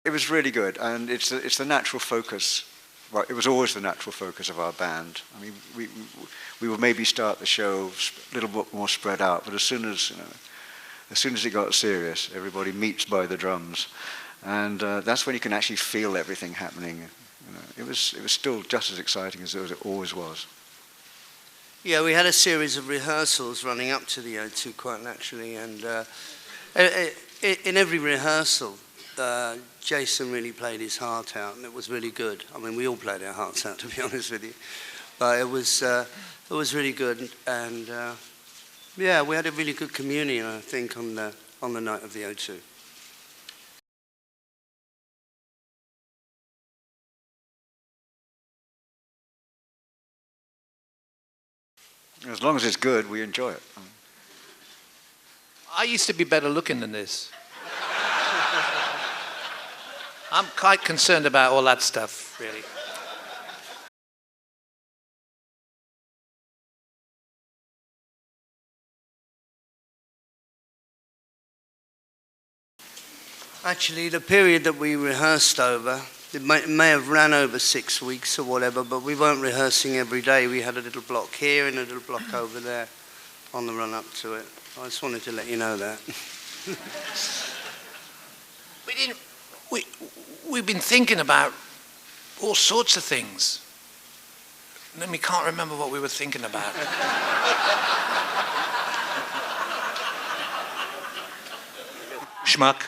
It was really good, and it's the natural focus. Well, it was always the natural focus of our band. I mean, we would maybe start the show a little bit more spread out, but as soon as it got serious, everybody meets by the drums, and that's when you can actually feel everything happening. It was still just as exciting as it always was. Yeah, we had a series of rehearsals running up to the O2 quite naturally, and in every rehearsal, Jason really played his heart out, and it was really good. I mean, we all played our hearts out, to be honest with you, but it was really good, and yeah, we had a really good communion, I think, on the night of the O2. As long as it's good, we enjoy it. I used to be better looking than this. I'm quite concerned about all that stuff, really. Actually, the period that we rehearsed over, it may have ran over 6 weeks or whatever, but we weren't rehearsing every day. We had a little block here and a little block over there on the run up to it. I just wanted to let you know that. We've been thinking about all sorts of things. And then we can't remember what we were thinking about. Schmuck.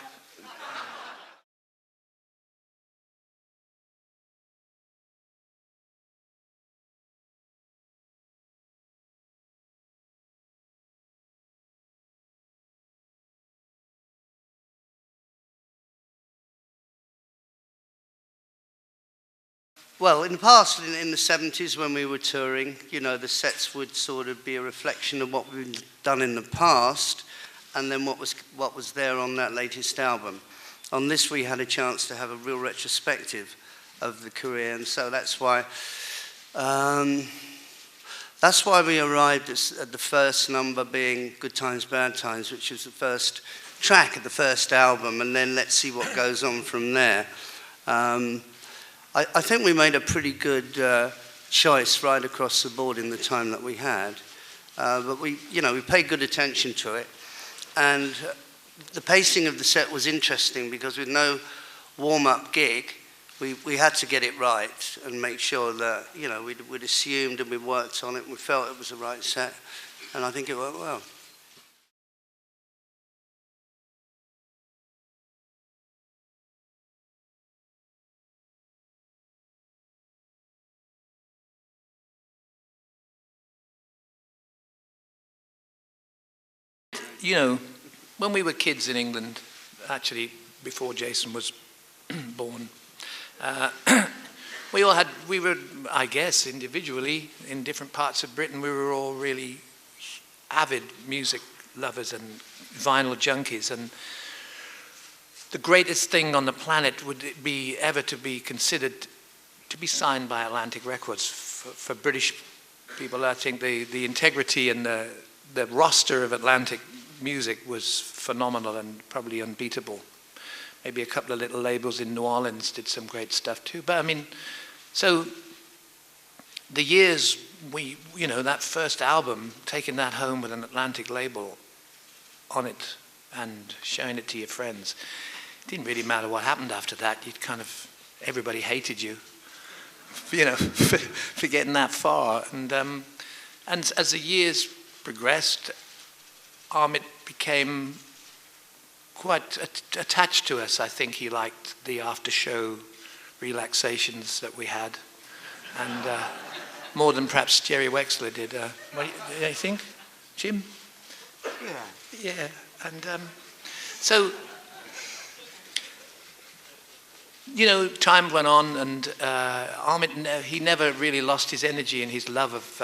Well, in the past, in the 70s when we were touring, the sets would sort of be a reflection of what we've done in the past and then what was there on that latest album. On this, we had a chance to have a real retrospective of the career, and so that's why we arrived at the first number being Good Times, Bad Times, which was the first track of the first album, and then let's see what goes on from there. I think we made a pretty good choice right across the board in the time that we had. But we paid good attention to it. And the pacing of the set was interesting because with no warm-up gig, we had to get it right and make sure that, we'd assumed and we worked on it and we felt it was the right set. And I think it went well. When we were kids in England, actually before Jason was born, we were, I guess, individually in different parts of Britain, we were all really avid music lovers and vinyl junkies. And the greatest thing on the planet would be ever to be considered to be signed by Atlantic Records. For British people, I think the integrity and the roster of Atlantic music was phenomenal and probably unbeatable. Maybe a couple of little labels in New Orleans did some great stuff too. But I mean, so the years that first album, taking that home with an Atlantic label on it and showing it to your friends, it didn't really matter what happened after that. Everybody hated you, for getting that far. And as the years progressed, Amit became quite attached to us. I think he liked the after-show relaxations that we had, and more than perhaps Jerry Wexler did. What do you think, Jim? Yeah. And so, time went on, and Amit, he never really lost his energy and his love of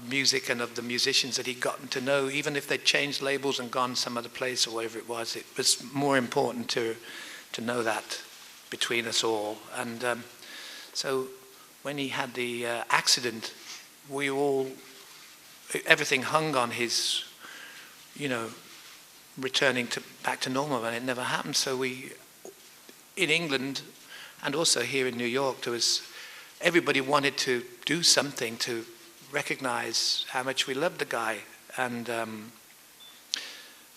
music and of the musicians that he'd gotten to know. Even if they'd changed labels and gone some other place or whatever it was more important to know that between us all. And so when he had the accident, everything hung on his, returning back to normal, and it never happened. So in England and also here in New York, everybody wanted to do something to recognize how much we loved the guy, and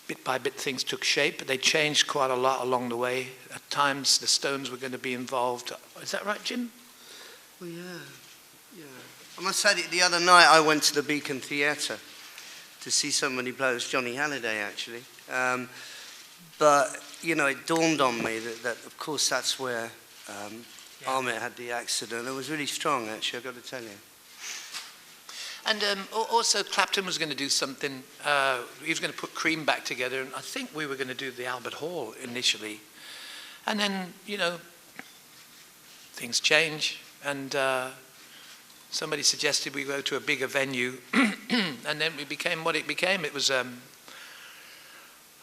bit by bit things took shape, but they changed quite a lot along the way. At times the Stones were going to be involved. Is that right, Jim? Well, yeah. I must say, the other night I went to the Beacon Theatre to see somebody play. It was Johnny Halliday, actually. But, it dawned on me that of course, that's where Ahmet had the accident. It was really strong, actually, I've got to tell you. And also Clapton was going to do something. He was going to put Cream back together, and I think we were going to do the Albert Hall initially. And then, things change, and somebody suggested we go to a bigger venue, and then it became what it became. It was,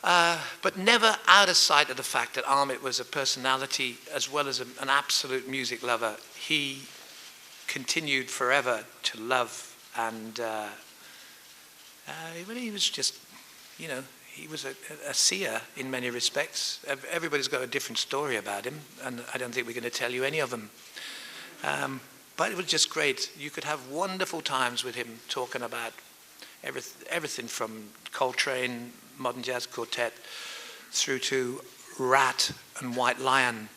but never out of sight of the fact that Ahmet was a personality as well as an absolute music lover. He continued forever to love. And he was just, he was a seer in many respects. Everybody's got a different story about him, and I don't think we're going to tell you any of them. But it was just great. You could have wonderful times with him talking about everything from Coltrane, Modern Jazz Quartet, through to Rat and White Lion.